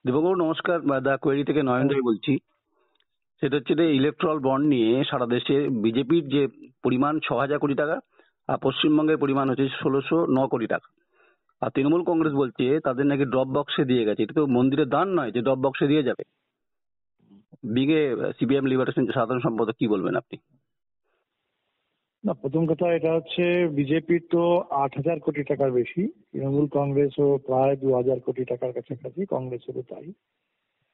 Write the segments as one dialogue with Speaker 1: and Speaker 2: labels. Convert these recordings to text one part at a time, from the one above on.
Speaker 1: দেববাবু নমস্কার, দা কোয়েরি থেকে নয়ন রায় বলছি। সেটা হচ্ছে যে ইলেকট্রাল বন্ড নিয়ে সারা দেশে বিজেপির যে পরিমাণ 6,000 কোটি টাকা, আর পশ্চিমবঙ্গের পরিমাণ হচ্ছে 1609 কোটি টাকা। আর তৃণমূল কংগ্রেস বলছে তাদের নাকি ড্রপ বক্সে দিয়ে গেছে। এটা তো মন্দিরের দান নয় যে ড্রপ বক্সে দিয়ে যাবে। বিগে সিপিএম লিবারেশন সাধারণ সম্পাদক, কি বলবেন আপনি?
Speaker 2: না, প্রথম কথা এটা হচ্ছে বিজেপির তো 8,000 কোটি টাকার বেশি, তৃণমূল কংগ্রেসও প্রায় 2,000 কোটি টাকার কাছাকাছি, কংগ্রেসেরও তাই।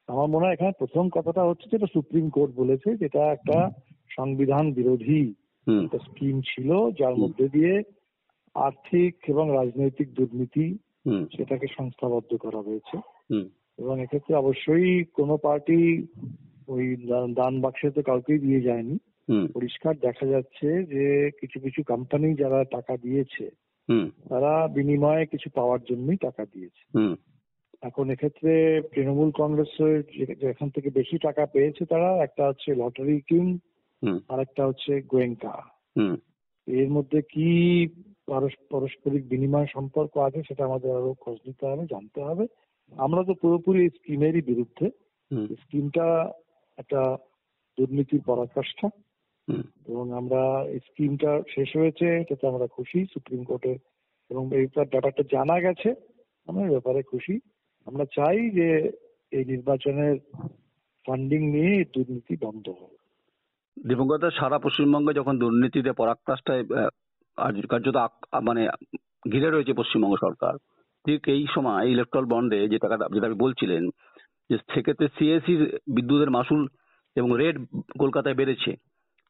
Speaker 2: আমার মনে হয় এখানে প্রথম কথাটা হচ্ছে যেটা সুপ্রিম কোর্ট বলেছে, যেটা একটা সংবিধান বিরোধী
Speaker 1: হুম
Speaker 2: একটা স্কিম ছিল, যার
Speaker 1: হুম
Speaker 2: মধ্যে দিয়ে আর্থিক এবং রাজনৈতিক দুর্নীতি
Speaker 1: হুম
Speaker 2: সেটাকে সংস্থাবদ্ধ করা হয়েছে।
Speaker 1: হুম
Speaker 2: এবং এক্ষেত্রে অবশ্যই কোনো পার্টি ওই দান বাক্সে তো কাউকেই দিয়ে যায়নি।
Speaker 1: হুম
Speaker 2: পরিষ্কার দেখা যাচ্ছে যে কিছু কিছু কোম্পানি যারা টাকা দিয়েছে
Speaker 1: হুম
Speaker 2: তারা বিনিময়ে কিছু পাওয়ার জন্যই টাকা দিয়েছে।
Speaker 1: হুম
Speaker 2: এখন এক্ষেত্রে তৃণমূল কংগ্রেসের যেখান থেকে বেশি টাকা পেয়েছে তারা, একটা হচ্ছে লটারি কিং,
Speaker 1: হুম
Speaker 2: আর একটা হচ্ছে গোয়েঙ্কা।
Speaker 1: হুম
Speaker 2: এর মধ্যে কি পারস্পরিক বিনিময় সম্পর্ক আছে সেটা আমাদের আরো খোঁজ নিতে হবে, জানতে হবে। আমরা তো পুরোপুরি এই স্কিমেরই বিরুদ্ধে।
Speaker 1: হুম
Speaker 2: স্কিমটা একটা দুর্নীতির পরাকাষ্ঠা,
Speaker 1: হুম
Speaker 2: এবং আমরা এই স্কিমটা শেষ হয়েছে এটাতে আমরা খুশি সুপ্রিম কোর্টে, এবং এই ব্যাপারটা জানা গেছে, আমরা এই ব্যাপারে খুশি। আমরা চাই যে এই নির্বাচনের ফান্ডিং নিয়ে এই দুর্নীতি বন্ধ হোক।
Speaker 1: দিবঙ্গত, সারা পশ্চিমবঙ্গে যখন দুর্নীতিতে পরাকাষ্ঠায় কার্যত মানে ঘিরে রয়েছে পশ্চিমবঙ্গ সরকার, ঠিক এই সময় ইলেকট্রাল বন্ডে যে টাকাটা যেটা আপনি বলছিলেন, যে সেক্ষেত্রে সিএসসি বিদ্যুতের মাসুল এবং রেট কলকাতায় বেড়েছে,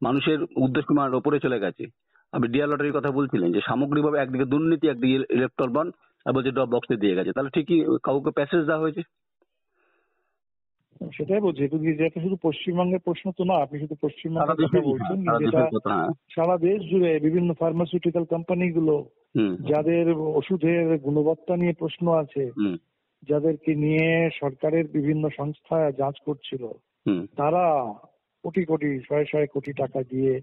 Speaker 1: মানুষের উদ্দেশ্যমার ওপরে চলে গেছে। আপনি ডিআর লটারির কথা বলছিলেন যে সামগ্রিকভাবে একদিকে দুর্নীতি, একদিকে ইলেকট্রাল বন্ড, আর বলছে ড্রপ বক্সে দিয়ে গেছে। তাহলে ঠিকই কাউকে প্যাসেজ দেওয়া হয়েছে।
Speaker 2: সেটাই বলছি, কিন্তু যেটা শুধু পশ্চিমবঙ্গের প্রশ্ন তো না, আপনি শুধু
Speaker 1: সারা
Speaker 2: পশ্চিমবঙ্গের কথা
Speaker 1: দেশের, হ্যাঁ,
Speaker 2: বলছেন,
Speaker 1: সারা
Speaker 2: কিন্তু এটা
Speaker 1: দেশের কথা। হ্যাঁ।
Speaker 2: সারা দেশ জুড়ে বিভিন্ন ফার্মাসিউটিক্যাল কোম্পানিগুলো,
Speaker 1: হুম
Speaker 2: যাদের ওষুধের গুণবত্তা নিয়ে প্রশ্ন আছে,
Speaker 1: হুম
Speaker 2: যাদেরকে নিয়ে সরকারের বিভিন্ন সংস্থা যাঞ্চ করছিল,
Speaker 1: হুম
Speaker 2: তারা কোটি কোটি, শয়ে শয়ে কোটি টাকা দিয়ে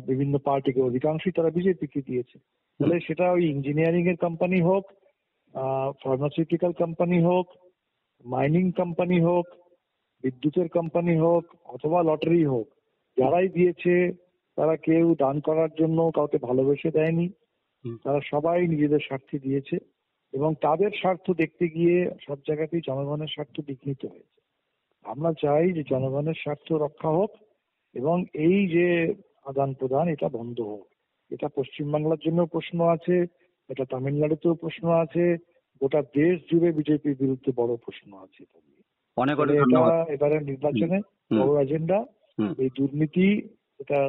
Speaker 2: বিভিন্ন পার্টিকে, অধিকাংশই তারা বিজেপিকে দিয়েছে। তাহলে সেটা ওই ইঞ্জিনিয়ারিং এর কোম্পানি হোক, ফার্মাসিউটিক্যাল কোম্পানি হোক, মাইনিং কোম্পানি হোক, বিদ্যুতের কোম্পানি হোক, অথবা লটারি হোক, যারাই দিয়েছে তারা কেউ দান করার জন্য কাউকে ভালোবেসে দেয়নি।
Speaker 1: হুম
Speaker 2: তারা সবাই নিজেদের স্বার্থে দিয়েছে, এবং তাদের স্বার্থ দেখতে গিয়ে সব জায়গাতেই জনগণের স্বার্থ বিঘ্নিত হয়েছে। আমরা চাই যে জনগণের স্বার্থ রক্ষা হোক, এবং এই যে আদান প্রদান এটা বন্ধ হোক। এটা পশ্চিমবাংলার জন্য প্রশ্ন আছে, এটা তামিলনাড়ুতেও প্রশ্ন আছে, গোটা দেশ জুড়ে বিজেপির বিরুদ্ধে বড় প্রশ্ন আছে এটা নিয়ে।
Speaker 1: অনেক
Speaker 2: ফলে
Speaker 1: অনেক
Speaker 2: এটা
Speaker 1: ধন্যবাদ।
Speaker 2: এবারে
Speaker 1: হুম
Speaker 2: নির্বাচনে
Speaker 1: হুম
Speaker 2: বড় এজেন্ডা।
Speaker 1: হুম
Speaker 2: এই দুর্নীতি, এটা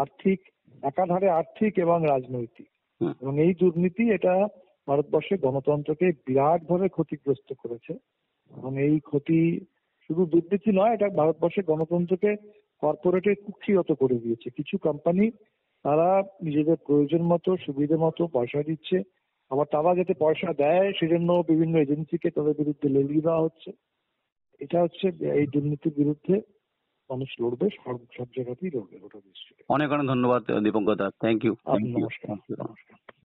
Speaker 2: আর্থিক, একাধারে আর্থিক এবং রাজনৈতিক,
Speaker 1: হুম
Speaker 2: এবং এই দুর্নীতি এটা ভারতবর্ষের গণতন্ত্রকে বিরাটভাবে ক্ষতিগ্রস্ত করেছে। এবং এই ক্ষতি শুধু দুর্নীতি নয়, এটা ভারতবর্ষের গণতন্ত্রকে কর্পোরেটে কুক্ষিগত করে দিয়েছে। কিছু কোম্পানি তারা নিজেদের প্রয়োজন মতো, সুবিধে মতো পয়সা দিচ্ছে, আবার তারা যাতে পয়সা দেয় সেজন্য বিভিন্ন এজেন্সিকে তাদের বিরুদ্ধে লেলিয়ে দেওয়া হচ্ছে। এটা হচ্ছে, এই দুর্নীতির বিরুদ্ধে মানুষ লড়বে, সব সব জায়গাতেই লড়বে, গোটা দেশ জুড়ে।
Speaker 1: অনেক অনেক ধন্যবাদ দীপঙ্কর দা। থ্যাংক ইউ, থ্যাংক ইউ,
Speaker 2: নমস্কার।
Speaker 1: Thank you.
Speaker 2: নমস্কার।